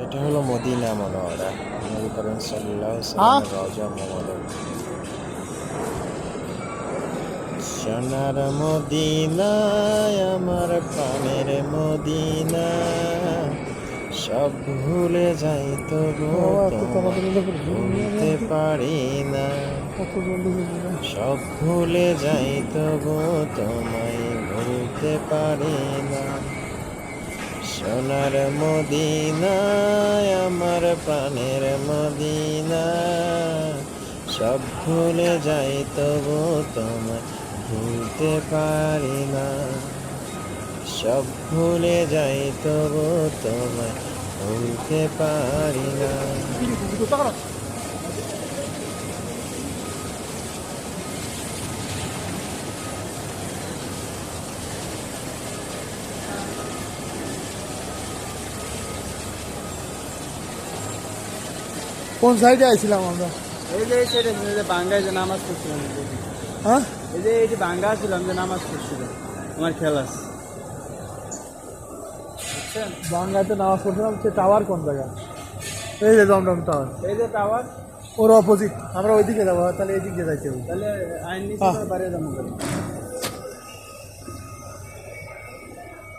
এটা হলো মদিনা মনোয়ারা, নবী করিম সাল্লাল্লাহু আলাইহি সাল্লামের রওজা মোবারক। সোনার মদিনায় আমার প্রাণের মদিনা, সব ভুলে যাই তবু ভুলতে পারি না। সব ভুলে যাই তবু তোমায় ভুলতে পারি না। সোনার মদিনায় আমার প্রাণের মদিনা, সব ভুলে যাই তবু তোমায় ভুলতে পারি না। সব ভুলে যাই তবু তোমায় ভুলতে পারি না। কোন সাইডে আইছিলাম আমরা? এই যে এই সাইডে বাঙ্গায় যে নামাজ পড়ছিলাম, হ্যাঁ, এই যে এইটি বাঙ্গা ছিলাম যে নামাজ পড়ছিলাম আমার খেলাস। বাংলাতে নামাজ পড়ছিলাম। সে টাওয়ার কোন জায়গা? এই যে দমদম টাওয়ার, এই যে টাওয়ার, ওর অপোজিট। আমরা ওইদিকে যাবো, তাহলে এইদিকে যাইতে হবে। তাহলে আইন নিচে বাড়িয়ে যাবো।